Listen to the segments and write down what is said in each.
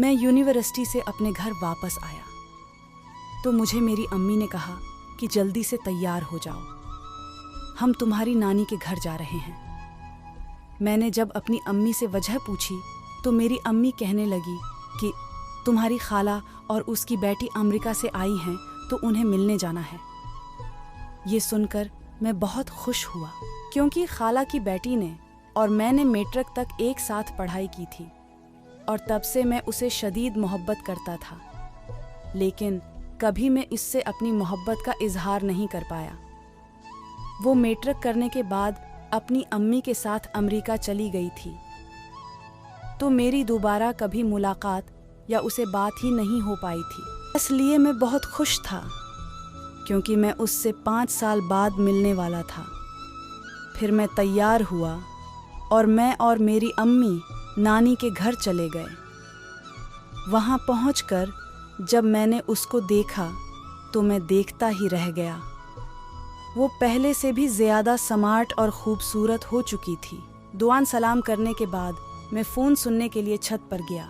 मैं यूनिवर्सिटी से अपने घर वापस आया तो मुझे मेरी अम्मी ने कहा कि जल्दी से तैयार हो जाओ, हम तुम्हारी नानी के घर जा रहे हैं। मैंने जब अपनी अम्मी से वजह पूछी तो मेरी अम्मी कहने लगी कि तुम्हारी खाला और उसकी बेटी अमेरिका से आई हैं तो उन्हें मिलने जाना है। ये सुनकर मैं बहुत खुश हुआ क्योंकि खाला की बेटी ने और मैंने मैट्रिक तक एक साथ पढ़ाई की थी और तब से मैं उसे शदीद मोहब्बत करता था, लेकिन कभी मैं इससे अपनी मोहब्बत का इजहार नहीं कर पाया। वो मैट्रिक करने के बाद अपनी अम्मी के साथ अमेरिका चली गई थी तो मेरी दोबारा कभी मुलाकात या उसे बात ही नहीं हो पाई थी। इसलिए मैं बहुत खुश था क्योंकि मैं उससे 5 साल बाद मिलने वाला था। फिर मैं तैयार हुआ और मैं और मेरी अम्मी नानी के घर चले गए। वहाँ पहुँचकर जब मैंने उसको देखा तो मैं देखता ही रह गया। वो पहले से भी ज़्यादा स्मार्ट और ख़ूबसूरत हो चुकी थी। दुआन सलाम करने के बाद मैं फ़ोन सुनने के लिए छत पर गया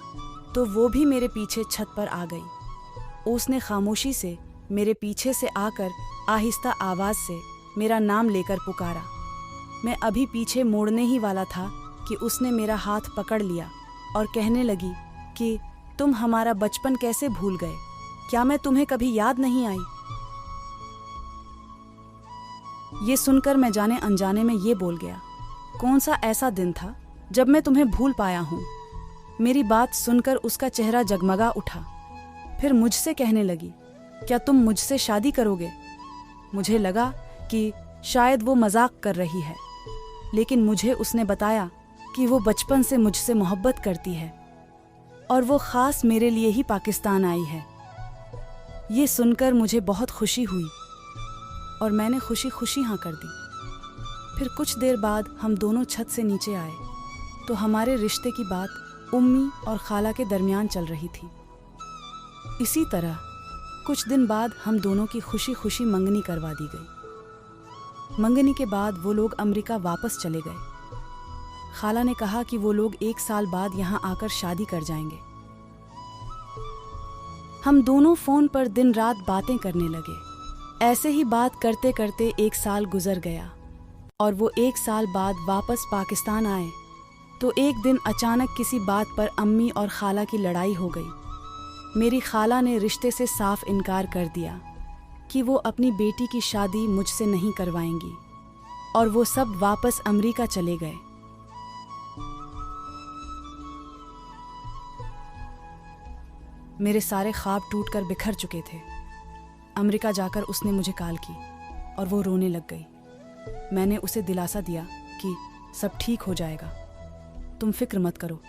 तो वो भी मेरे पीछे छत पर आ गई। उसने खामोशी से मेरे पीछे से आकर आहिस्ता आवाज़ से मेरा नाम लेकर पुकारा। मैं अभी पीछे मोड़ने ही वाला था कि उसने मेरा हाथ पकड़ लिया और कहने लगी कि तुम हमारा बचपन कैसे भूल गए? क्या मैं तुम्हें कभी याद नहीं आई? ये सुनकर मैं जाने अनजाने में ये बोल गया, कौन सा ऐसा दिन था जब मैं तुम्हें भूल पाया हूँ? मेरी बात सुनकर उसका चेहरा जगमगा उठा। फिर मुझसे कहने लगी, क्या तुम मुझसे शादी करोगे? मुझे लगा कि शायद वो मजाक कर रही है, लेकिन मुझे उसने बताया कि वो बचपन से मुझसे मोहब्बत करती है और वो ख़ास मेरे लिए ही पाकिस्तान आई है। ये सुनकर मुझे बहुत खुशी हुई और मैंने खुशी खुशी हाँ कर दी। फिर कुछ देर बाद हम दोनों छत से नीचे आए तो हमारे रिश्ते की बात उम्मी और खाला के दरमियान चल रही थी। इसी तरह कुछ दिन बाद हम दोनों की खुशी खुशी मंगनी करवा दी गई। मंगनी के बाद वो लोग अमेरिका वापस चले गए। खाला ने कहा कि वो लोग 1 साल बाद यहाँ आकर शादी कर जाएंगे। हम दोनों फ़ोन पर दिन रात बातें करने लगे। ऐसे ही बात करते करते 1 साल गुजर गया और वो 1 साल बाद वापस पाकिस्तान आए तो एक दिन अचानक किसी बात पर अम्मी और खाला की लड़ाई हो गई। मेरी खाला ने रिश्ते से साफ इनकार कर दिया कि वो अपनी बेटी की शादी मुझसे नहीं करवाएंगी और वो सब वापस अमेरिका चले गए। मेरे सारे ख्वाब टूटकर बिखर चुके थे। अमेरिका जाकर उसने मुझे कॉल की और वो रोने लग गई। मैंने उसे दिलासा दिया कि सब ठीक हो जाएगा, तुम फिक्र मत करो।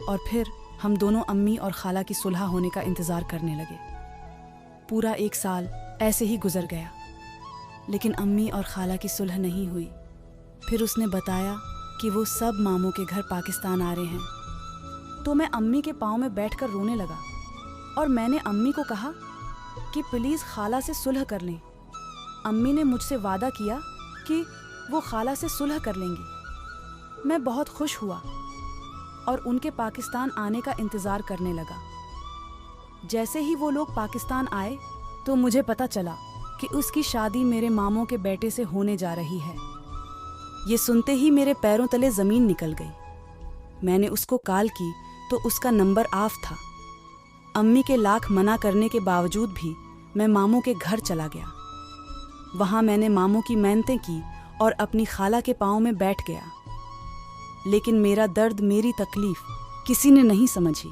और फिर हम दोनों अम्मी और खाला की सुलह होने का इंतज़ार करने लगे। पूरा 1 साल ऐसे ही गुजर गया, लेकिन अम्मी और खाला की सुलह नहीं हुई। फिर उसने बताया कि वो सब मामों के घर पाकिस्तान आ रहे हैं तो मैं अम्मी के पाँव में बैठकर रोने लगा और मैंने अम्मी को कहा कि प्लीज़ खाला से सुलह कर लें। अम्मी ने मुझसे वादा किया कि वो खाला से सुलह कर लेंगी। मैं बहुत खुश हुआ और उनके पाकिस्तान आने का इंतज़ार करने लगा। जैसे ही वो लोग पाकिस्तान आए तो मुझे पता चला कि उसकी शादी मेरे मामों के बेटे से होने जा रही है। ये सुनते ही मेरे पैरों तले ज़मीन निकल गई। मैंने उसको कॉल की तो उसका नंबर ऑफ था। अम्मी के लाख मना करने के बावजूद भी मैं मामों के घर चला गया। वहाँ मैंने मामों की मेहनतें की और अपनी खाला के पाँव में बैठ गया। लेकिन मेरा दर्द, मेरी तकलीफ किसी ने नहीं समझी,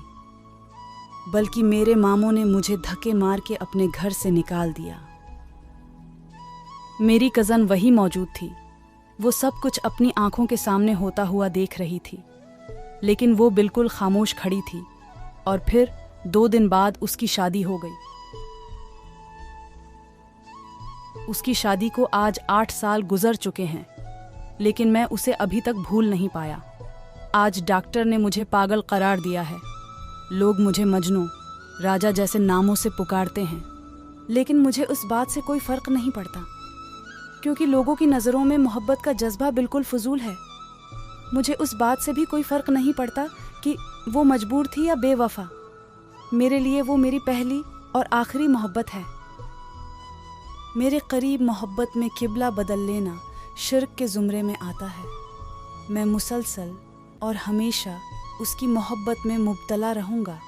बल्कि मेरे मामों ने मुझे धक्के मार के अपने घर से निकाल दिया। मेरी कज़न वही मौजूद थी। वो सब कुछ अपनी आंखों के सामने होता हुआ देख रही थी, लेकिन वो बिल्कुल खामोश खड़ी थी। और फिर 2 दिन बाद उसकी शादी हो गई। उसकी शादी को आज 8 साल गुजर चुके हैं, लेकिन मैं उसे अभी तक भूल नहीं पाया। आज डॉक्टर ने मुझे पागल करार दिया है। लोग मुझे मजनू, राजा जैसे नामों से पुकारते हैं, लेकिन मुझे उस बात से कोई फ़र्क नहीं पड़ता क्योंकि लोगों की नज़रों में मोहब्बत का जज्बा बिल्कुल फजूल है। मुझे उस बात से भी कोई फ़र्क नहीं पड़ता कि वो मजबूर थी या बेवफा। मेरे लिए वो मेरी पहली और आखिरी मोहब्बत है। मेरे करीब मोहब्बत में किबला बदल लेना शिर्क के ज़ुमरे में आता है। मैं मुसलसल और हमेशा उसकी मोहब्बत में मुब्तला रहूँगा।